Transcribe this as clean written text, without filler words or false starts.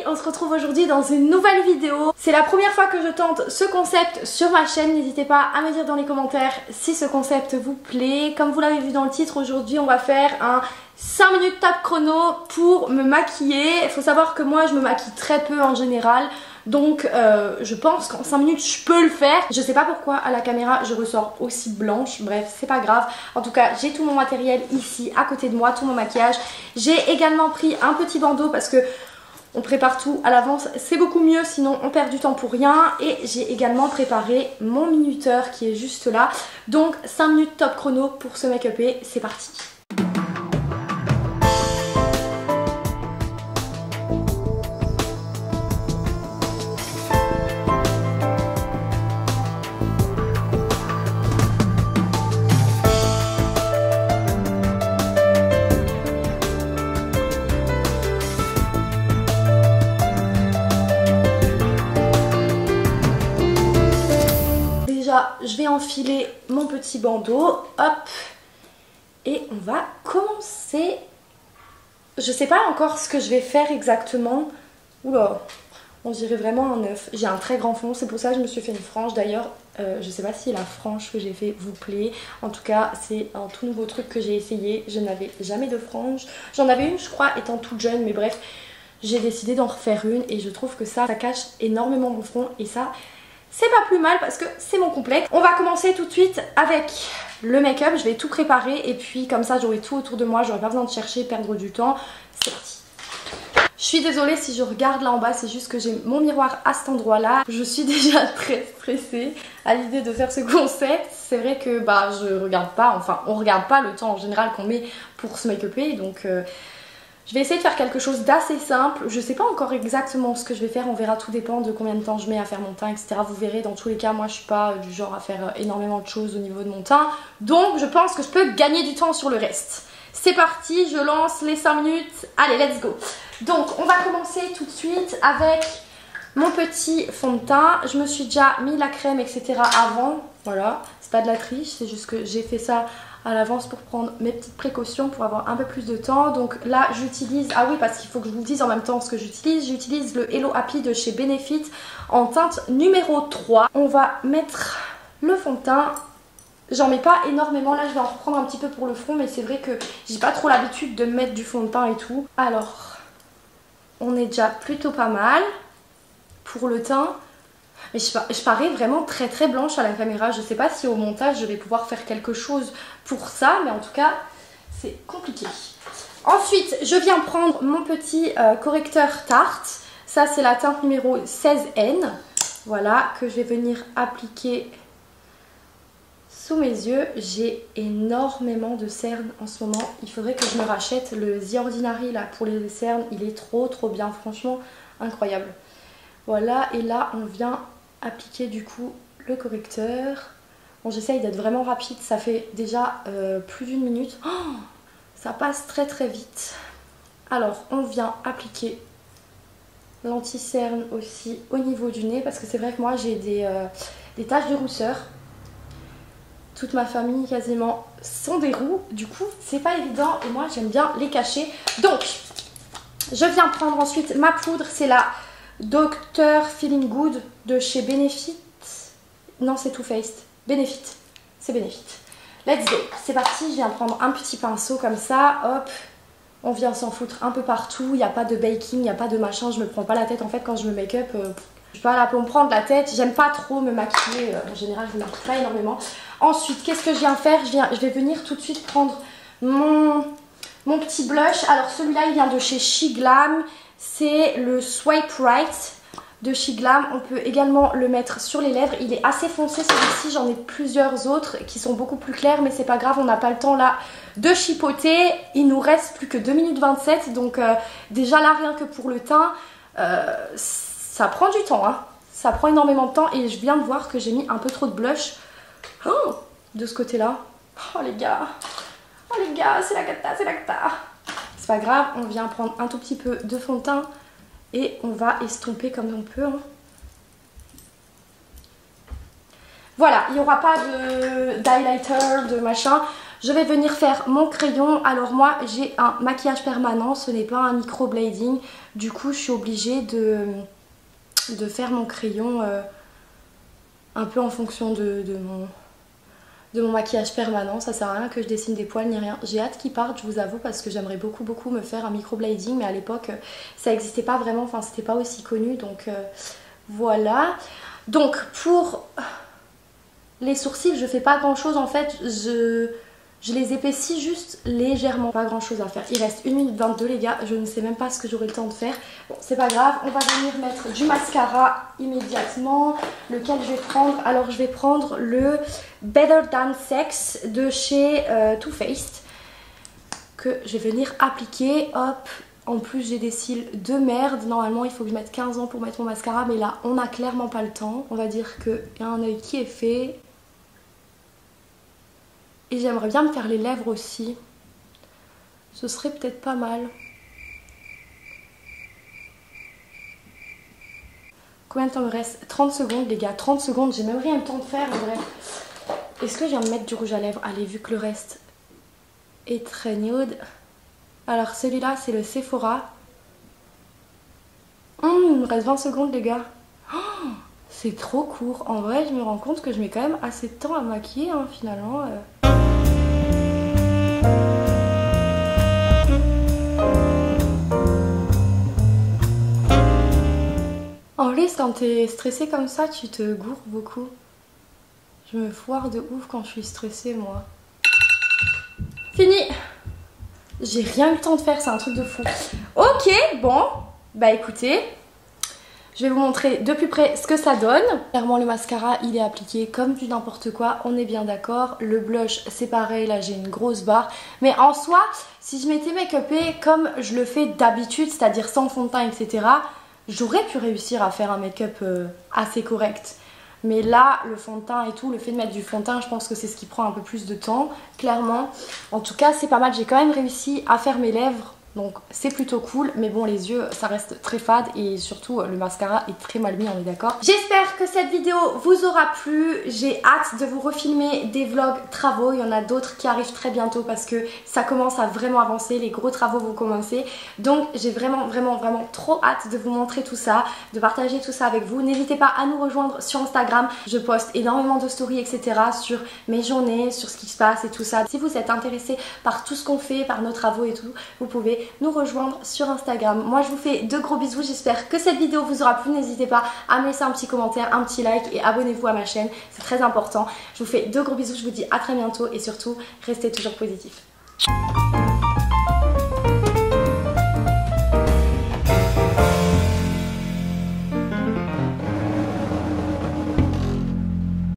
on se retrouve aujourd'hui dans une nouvelle vidéo. C'est la première fois que je tente ce concept sur ma chaîne. N'hésitez pas à me dire dans les commentaires si ce concept vous plaît. Comme vous l'avez vu dans le titre, aujourd'hui on va faire un 5 minutes top chrono pour me maquiller. Il faut savoir que moi je me maquille très peu en général. Donc je pense qu'en 5 minutes je peux le faire. Je sais pas pourquoi à la caméra je ressors aussi blanche. Bref, c'est pas grave. En tout cas, j'ai tout mon matériel ici à côté de moi, tout mon maquillage. J'ai également pris un petit bandeau parce que on prépare tout à l'avance, c'est beaucoup mieux, sinon on perd du temps pour rien. Et j'ai également préparé mon minuteur qui est juste là. Donc 5 minutes top chrono pour se make-upper, c'est parti. Je vais enfiler mon petit bandeau, hop, et on va commencer. Je sais pas encore ce que je vais faire exactement. Oula, on dirait vraiment un œuf. J'ai un très grand fond, c'est pour ça que je me suis fait une frange. D'ailleurs, je sais pas si la frange que j'ai fait vous plaît. En tout cas, c'est un tout nouveau truc que j'ai essayé. Je n'avais jamais de frange. J'en avais une, je crois, étant toute jeune, mais bref, j'ai décidé d'en refaire une et je trouve que ça cache énormément mon front et ça... c'est pas plus mal parce que c'est mon complexe. On va commencer tout de suite avec le make-up. Je vais tout préparer et puis comme ça j'aurai tout autour de moi. J'aurai pas besoin de chercher, perdre du temps. C'est parti. Je suis désolée si je regarde là en bas, c'est juste que j'ai mon miroir à cet endroit là. Je suis déjà très stressée à l'idée de faire ce concept. C'est vrai que je regarde pas, enfin on regarde pas le temps en général qu'on met pour se make-upper. Donc je vais essayer de faire quelque chose d'assez simple. Je sais pas encore exactement ce que je vais faire, on verra, tout dépend de combien de temps je mets à faire mon teint, etc. Vous verrez, dans tous les cas, moi je suis pas du genre à faire énormément de choses au niveau de mon teint. Donc je pense que je peux gagner du temps sur le reste. C'est parti, je lance les 5 minutes. Allez, let's go. Donc on va commencer tout de suite avec mon petit fond de teint. Je me suis déjà mis la crème, etc. avant. Voilà, c'est pas de la triche, c'est juste que j'ai fait ça à l'avance pour prendre mes petites précautions pour avoir un peu plus de temps. Donc là j'utilise, ah oui parce qu'il faut que je vous dise en même temps ce que j'utilise le Hello Happy de chez Benefit en teinte numéro 3. On va mettre le fond de teint, j'en mets pas énormément, là je vais en reprendre un petit peu pour le front mais c'est vrai que j'ai pas trop l'habitude de mettre du fond de teint et tout. Alors on est déjà plutôt pas mal pour le teint. Mais je parais vraiment très très blanche à la caméra. Je sais pas si au montage je vais pouvoir faire quelque chose pour ça, mais en tout cas c'est compliqué. Ensuite je viens prendre mon petit correcteur Tarte. Ça c'est la teinte numéro 16N. Voilà, que je vais venir appliquer sous mes yeux. J'ai énormément de cernes en ce moment. Il faudrait que je me rachète le The Ordinary là pour les cernes. Il est trop bien, franchement incroyable. Voilà, et là on vient appliquer du coup le correcteur. Bon, j'essaye d'être vraiment rapide, ça fait déjà plus d'1 minute. Oh, ça passe très très vite. Alors on vient appliquer l'anti-cerne aussi au niveau du nez parce que c'est vrai que moi j'ai des taches de rousseur. Toute ma famille quasiment sont des roux, du coup c'est pas évident et moi j'aime bien les cacher. Donc je viens prendre ensuite ma poudre, c'est la Dr Feeling Good de chez Benefit. Non, c'est Too Faced. Benefit. C'est Benefit. Let's go. C'est parti. Je viens prendre un petit pinceau comme ça. Hop. On vient s'en foutre un peu partout. Il n'y a pas de baking, il n'y a pas de machin. Je me prends pas la tête. En fait, quand je me make-up, je suis pas là pour me prendre la tête. J'aime pas trop me maquiller. En général, je me maquille pas énormément. Ensuite, qu'est-ce que je viens faire? Je vais venir tout de suite prendre mon petit blush. Alors, celui-là, il vient de chez She Glam. C'est le Swipe Right de She Glam. On peut également le mettre sur les lèvres. Il est assez foncé celui-ci. J'en ai plusieurs autres qui sont beaucoup plus clairs. Mais c'est pas grave, on n'a pas le temps là de chipoter. Il nous reste plus que 2 minutes 27. Donc déjà là, rien que pour le teint, ça prend du temps. Hein. Ça prend énormément de temps. Et je viens de voir que j'ai mis un peu trop de blush de ce côté-là. Oh les gars, c'est la cata, c'est la cata. C'est pas grave, on vient prendre un tout petit peu de fond de teint et on va estomper comme on peut. Hein. Voilà, il n'y aura pas d'highlighter, de machin. je vais venir faire mon crayon. Alors moi j'ai un maquillage permanent, ce n'est pas un microblading. Du coup je suis obligée de faire mon crayon un peu en fonction de mon maquillage permanent. Ça sert à rien que je dessine des poils ni rien. J'ai hâte qu'il parte, je vous avoue, parce que j'aimerais beaucoup me faire un microblading, mais à l'époque ça n'existait pas vraiment, enfin c'était pas aussi connu, donc voilà. Donc pour les sourcils je fais pas grand chose en fait, je les épaissis juste légèrement, pas grand chose à faire. Il reste 1 minute 22 les gars, je ne sais même pas ce que j'aurai le temps de faire. Bon c'est pas grave, on va venir mettre du mascara immédiatement. Lequel je vais prendre? Alors je vais prendre le Better Than Sex de chez Too Faced, que je vais venir appliquer. Hop, en plus j'ai des cils de merde. Normalement il faut que je mette 15 ans pour mettre mon mascara, mais là on n'a clairement pas le temps. On va dire qu'il y a un œil qui est fait. Et j'aimerais bien me faire les lèvres aussi. Ce serait peut-être pas mal. Combien de temps me reste? 30 secondes les gars, 30 secondes, j'ai même rien le temps de faire en vrai. Est-ce que je viens de mettre du rouge à lèvres? Allez, vu que le reste est très nude. Alors celui-là c'est le Sephora. Il me reste 20 secondes les gars. Oh, c'est trop court. En vrai je me rends compte que je mets quand même assez de temps à maquiller hein, finalement. En plus quand t'es stressée comme ça tu te gourres beaucoup. Je me foire de ouf quand je suis stressée moi. Fini. J'ai rien eu le temps de faire, c'est un truc de fou. Ok, bon, bah écoutez, je vais vous montrer de plus près ce que ça donne. Clairement le mascara il est appliqué comme du n'importe quoi, on est bien d'accord. Le blush c'est pareil, là j'ai une grosse barre. Mais en soi, si je m'étais make-upée comme je le fais d'habitude, c'est-à-dire sans fond de teint etc, j'aurais pu réussir à faire un make-up assez correct. Mais là, le fond de teint et tout, le fait de mettre du fond de teint, je pense que c'est ce qui prend un peu plus de temps, clairement. En tout cas, c'est pas mal. J'ai quand même réussi à faire mes lèvres, donc c'est plutôt cool. Mais bon, les yeux, ça reste très fade et surtout, le mascara est très mal mis, on est d'accord. J'espère que cette vidéo vous aura plu. J'ai hâte de vous refilmer des vlogs travaux. Il y en a d'autres qui arrivent très bientôt parce que ça commence à vraiment avancer. Les gros travaux vont commencer. Donc, j'ai vraiment trop hâte de vous montrer tout ça, de partager tout ça avec vous. N'hésitez pas à nous rejoindre sur Instagram. Je poste énormément de stories, etc. sur mes journées, sur ce qui se passe et tout ça. Si vous êtes intéressé par tout ce qu'on fait, par nos travaux et tout, vous pouvez nous rejoindre sur Instagram. Moi, je vous fais de gros bisous. J'espère que cette vidéo vous aura plu. N'hésitez pas à me laisser un petit commentaire, un petit like et abonnez-vous à ma chaîne. C'est très important. Je vous fais de gros bisous. Je vous dis à très bientôt et surtout, restez toujours positifs.